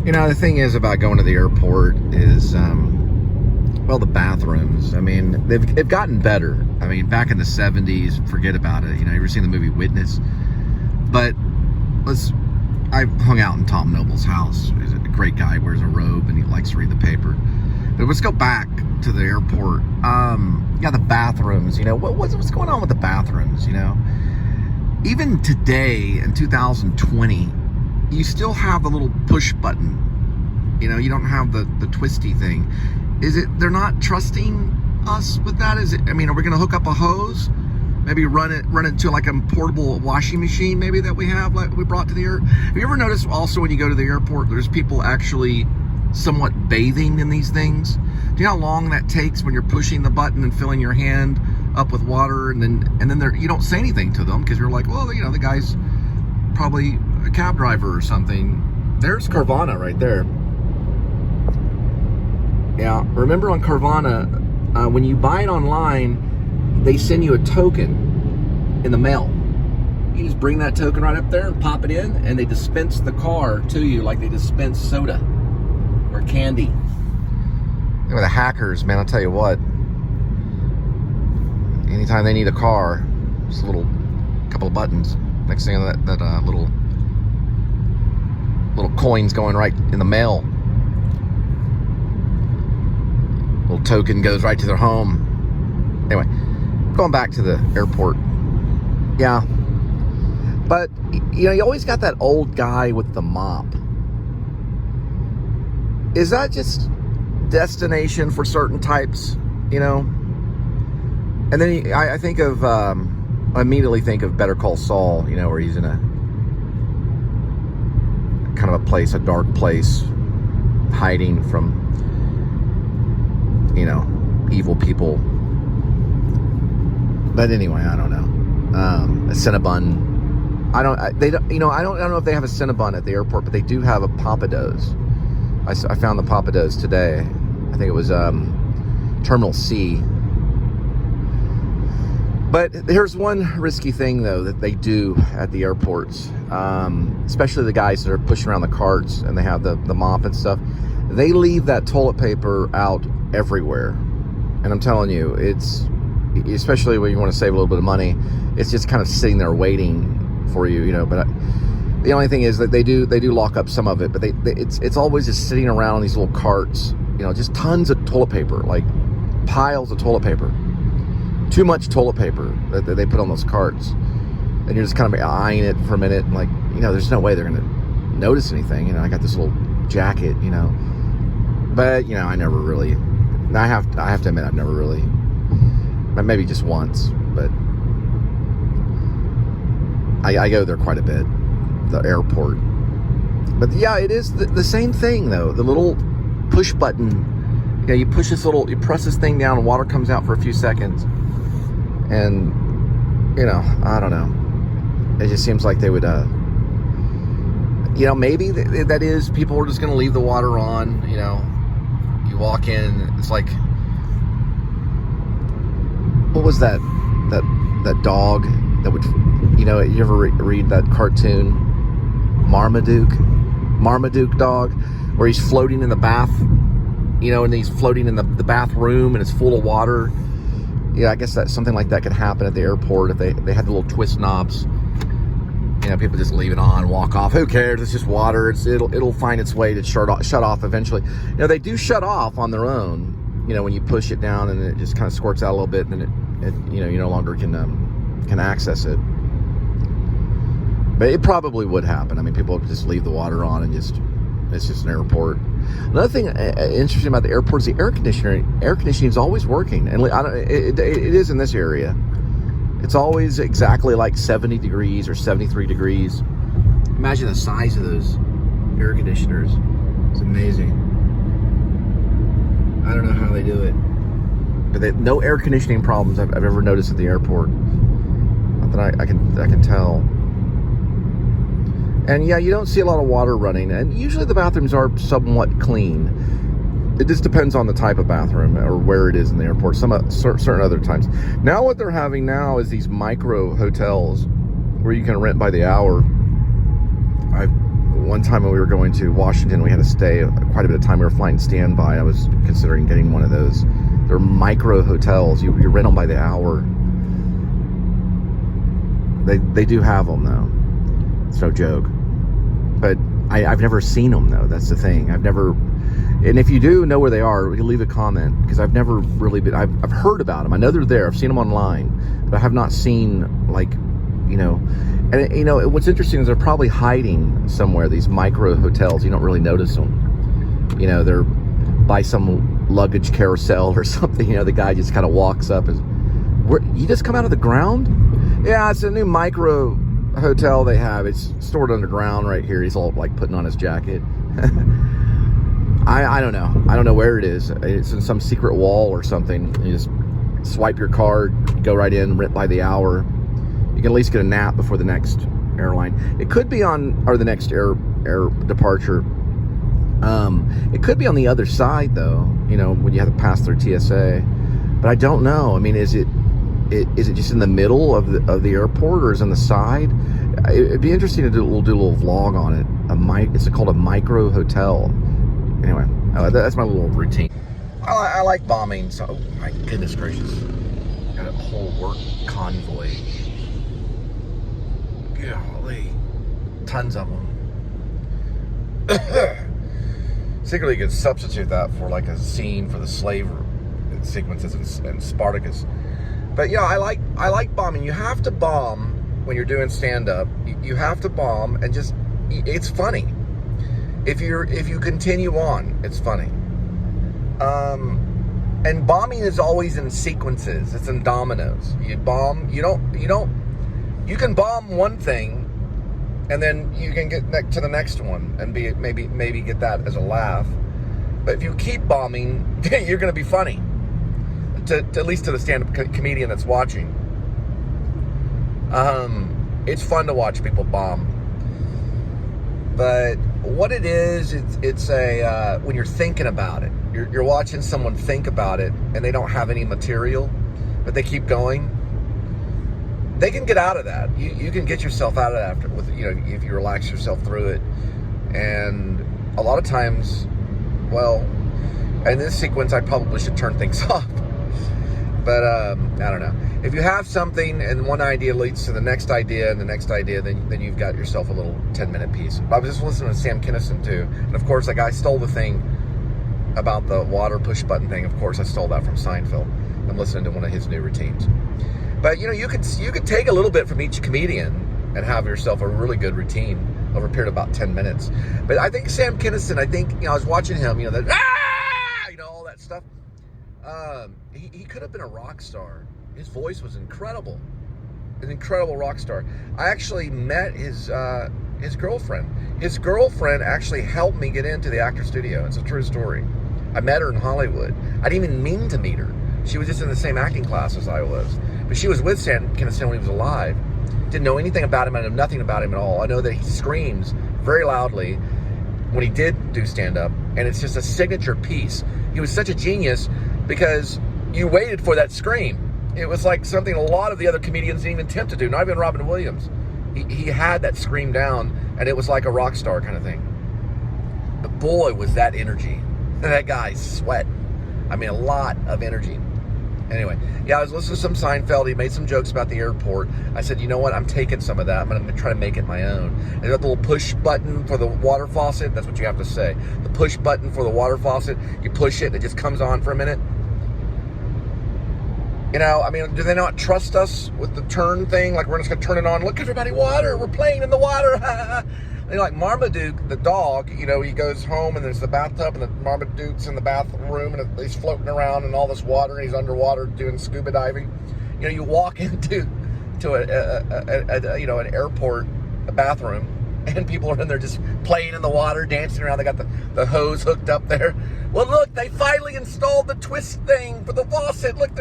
You know, the thing is about going to the airport is, well, the bathrooms. I mean, they've gotten better. I mean, back in the 70s, forget about it. You know, you ever seen the movie Witness? But I hung out in Tom Noble's house. He's a great guy, wears a robe, and he likes to read the paper. But let's go back to the airport. Yeah, the bathrooms. You know, what's going on with the bathrooms? You know, even today in 2020, you still have the little push button. You know, you don't have the twisty thing. Is it they're not trusting us with that? Is it? I mean, are we going to hook up a hose? Maybe run it to like a portable washing machine, maybe that we have, like we brought to the air. Have you ever noticed also when you go to the airport, there's people actually somewhat bathing in these things? Do you know how long that takes when you're pushing the button and filling your hand up with water, and then you don't say anything to them because you're like, well, you know, the guy's probably a cab driver or something. There's Carvana right there. Yeah, remember on Carvana, when you buy it online, they send you a token in the mail. You just bring that token right up there and pop it in, and they dispense the car to you like they dispense soda or candy. They were the hackers, man. I'll tell you what. Anytime they need a car, just a little couple of buttons. Next thing, that little coins going right in the mail. Little token goes right to their home. Anyway, going back to the airport. Yeah. But, you know, you always got that old guy with the mop. Is that just destination for certain types, you know? And then I think of, I immediately think of Better Call Saul, you know, where he's in a kind of a place, a dark place, hiding from, you know, evil people. But anyway, I don't know. A Cinnabon. I don't know if they have a Cinnabon at the airport, but they do have a Pappadeaux. I found the Pappadeaux today. I think it was Terminal C. But here's one risky thing, though, that they do at the airports, especially the guys that are pushing around the carts and they have the mop and stuff. They leave that toilet paper out everywhere. And I'm telling you, it's, especially when you want to save a little bit of money, it's just kind of sitting there waiting for you, you know. But the only thing is that they do lock up some of it, but it's always just sitting around these little carts, you know, just tons of toilet paper, like piles of toilet paper. Too much toilet paper that they put on those carts. And you're just kind of eyeing it for a minute, and like, you know, there's no way they're going to notice anything. You know, I got this little jacket, you know. But, you know, I never really, I have to admit, I've never really, maybe just once, but I go there quite a bit, the airport. But yeah, it is the same thing, though. The little push button, you know, you push this little, you press this thing down and water comes out for a few seconds. And, you know, I don't know. It just seems like they would, you know, maybe that is, people are just going to leave the water on, you know. You walk in, it's like, what was that dog that would, you know, you ever read that cartoon, Marmaduke dog, where he's floating in the bath, you know, and he's floating in the bathroom and it's full of water. Yeah, I guess that something like that could happen at the airport if they had the little twist knobs. You know, people just leave it on, walk off. Who cares? It's just water. It'll find its way to shut off eventually. You know, they do shut off on their own. You know, when you push it down and it just kind of squirts out a little bit, and then it you know, you no longer can access it. But it probably would happen. I mean, people just leave the water on and it's just an airport. Another thing interesting about the airport is the air conditioning. Air conditioning is always working, and it is in this area. It's always exactly like 70 degrees or 73 degrees. Imagine the size of those air conditioners. It's amazing. I don't know how they do it, but no air conditioning problems I've ever noticed at the airport. Not that I can tell. And yeah, you don't see a lot of water running, and usually the bathrooms are somewhat clean. It just depends on the type of bathroom or where it is in the airport. Some certain other times. Now what they're having now is these micro hotels where you can rent by the hour. one time when we were going to Washington, we had to stay quite a bit of time. We were flying standby. I was considering getting one of those. They're micro hotels. You rent them by the hour. They do have them, though. It's no joke. But I've never seen them, though. That's the thing. I've never... And if you do know where they are, you can leave a comment, because I've never really been... I've heard about them. I know they're there. I've seen them online. But I have not seen, like, you know... And, you know, what's interesting is they're probably hiding somewhere, these micro hotels. You don't really notice them. You know, they're by some luggage carousel or something. You know, the guy just kind of walks up and... You just come out of the ground? Yeah, it's a new micro hotel they have. It's stored underground right here. He's all like putting on his jacket. I don't know. I don't know where it is. It's in some secret wall or something. You just swipe your card, go right in, rent by the hour. You can at least get a nap before the next airline. It could be on, or the next air departure. It could be on the other side though, you know, when you have to pass through TSA. But I don't know. I mean, is it just in the middle of the airport, or is it on the side? It'd be interesting to do a little vlog on it. It's called a micro hotel. Anyway, that's my little routine. I like bombing. So, oh my goodness gracious, got a whole work convoy. Golly, tons of them. Secretly, you could substitute that for like a scene for the slave sequences in Spartacus. But yeah, I like bombing. You have to bomb when you're doing stand-up. You have to bomb, and just, it's funny. If you continue on, it's funny. And bombing is always in sequences. It's in dominoes. You bomb. You can bomb one thing, and then you can get to the next one and maybe get that as a laugh. But if you keep bombing, you're going to be funny. At least to the stand-up comedian that's watching. It's fun to watch people bomb. But what it is, it's a when you're thinking about it, you're watching someone think about it, and they don't have any material, but they keep going. They can get out of that. You can get yourself out of that after, with, you know, if you relax yourself through it. And a lot of times, well, in this sequence, I probably should turn things off. But I don't know. If you have something and one idea leads to the next idea and the next idea, then you've got yourself a little 10-minute piece. I was just listening to Sam Kinison too, and of course, like, I stole the thing about the water push button thing. Of course, I stole that from Seinfeld. I'm listening to one of his new routines. But you know, you could take a little bit from each comedian and have yourself a really good routine over a period of about 10 minutes. But I think Sam Kinison, I was watching him, you know, all that stuff. He could have been a rock star. His voice was incredible. An incredible rock star. I actually met his girlfriend. His girlfriend actually helped me get into the actor studio. It's a true story. I met her in Hollywood. I didn't even mean to meet her. She was just in the same acting class as I was. But she was with Sam Kinison when he was alive. Didn't know anything about him. I know nothing about him at all. I know that he screams very loudly when he did do stand-up, and it's just a signature piece. He was such a genius because you waited for that scream. It was like something a lot of the other comedians didn't even attempt to do, not even Robin Williams. He had that scream down, and it was like a rock star kind of thing. But boy, was that energy. That guy sweat. I mean, a lot of energy. Anyway, yeah, I was listening to some Seinfeld. He made some jokes about the airport. I said, you know what? I'm taking some of that. I'm going to try to make it my own. And got the little push button for the water faucet. That's what you have to say. The push button for the water faucet. You push it, and it just comes on for a minute. You know, I mean, do they not trust us with the turn thing? Like, we're just going to turn it on. Look, everybody, water. We're playing in the water. You know, like Marmaduke, the dog, you know, he goes home and there's the bathtub and the Marmaduke's in the bathroom and he's floating around in all this water and he's underwater doing scuba diving. You know, you walk into an airport, a bathroom, and people are in there just playing in the water, dancing around. They got the hose hooked up there. Well, look, they finally installed the twist thing for the faucet. Look,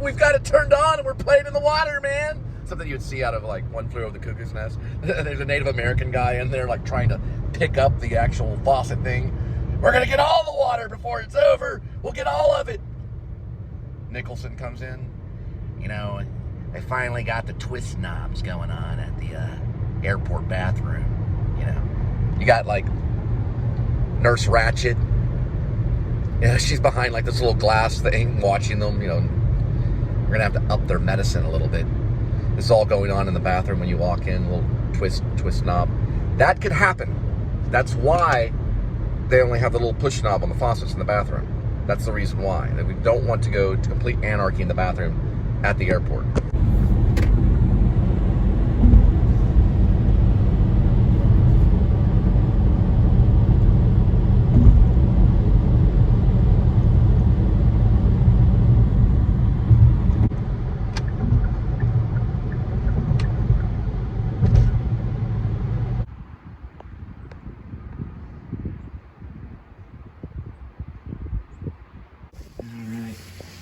we've got it turned on and we're playing in the water, man. Something you'd see out of like One Flew Over the Cuckoo's Nest. There's a Native American guy in there like trying to pick up the actual faucet thing. We're going to get all the water before it's over. We'll get all of it. Nicholson comes in. You know, they finally got the twist knobs going on at the airport bathroom. You know, You got like Nurse Ratched. Yeah, she's behind like this little glass thing watching them, you know. We're gonna have to up their medicine a little bit. This is all going on in the bathroom when you walk in, little twist knob. That could happen. That's why they only have the little push knob on the faucets in the bathroom. That's the reason why. That we don't want to go to complete anarchy in the bathroom at the airport.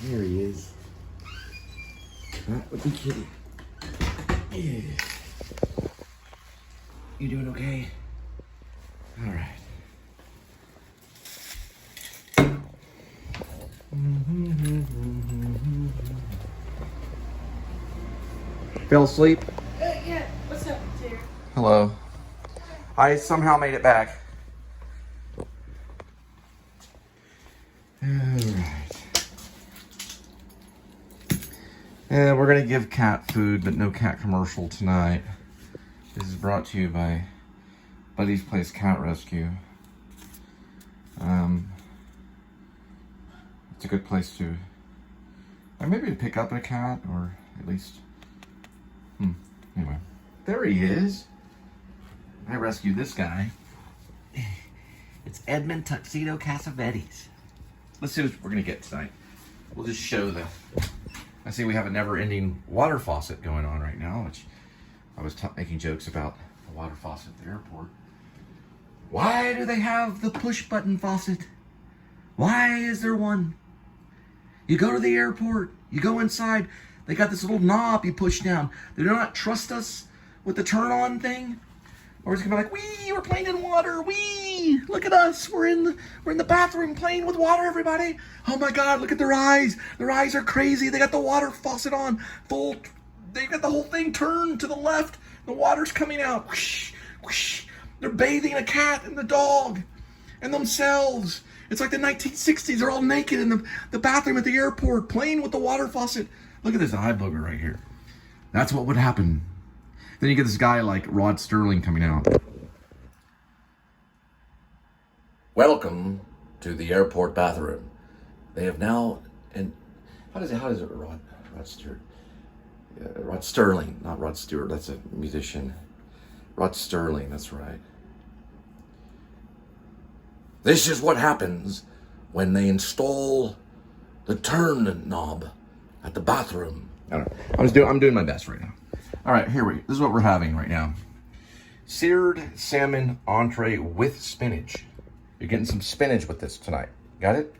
Here he is. That would be Kitty. Yeah. You doing okay? All right. Fell asleep? Yeah. What's up, dear? Hello. I somehow made it back. All right. Yeah, we're gonna give cat food, but no cat commercial tonight. This is brought to you by Buddy's Place Cat Rescue. It's a good place to, or maybe to pick up a cat, or at least, anyway. There he is. I rescued this guy. It's Edmund Tuxedo Cassavetes. Let's see what we're gonna get tonight. We'll just show the, I see we have a never-ending water faucet going on right now, which I was making jokes about the water faucet at the airport. Why do they have the push-button faucet? Why is there one? You go to the airport, you go inside, they got this little knob you push down. They do not trust us with the turn-on thing? Or it's gonna be like, wee, we're playing in water, wee, look at us, we're in the bathroom playing with water, everybody. Oh my God, look at their eyes. Their eyes are crazy. They got the water faucet on full. They've got the whole thing turned to the left. The water's coming out. Whoosh, whoosh. They're bathing a cat and the dog and themselves. It's like the 1960s. They're all naked in the bathroom at the airport playing with the water faucet. Look at this eye booger right here. That's what would happen. Then you get this guy like Rod Sterling coming out. Welcome to the airport bathroom. They have now, and how does it Rod Stewart? Rod Sterling, not Rod Stewart, that's a musician. Rod Sterling, that's right. This is what happens when they install the turn knob at the bathroom. I don't know. I'm doing my best right now. All right, this is what we're having right now. Seared salmon entree with spinach. You're getting some spinach with this tonight. Got it?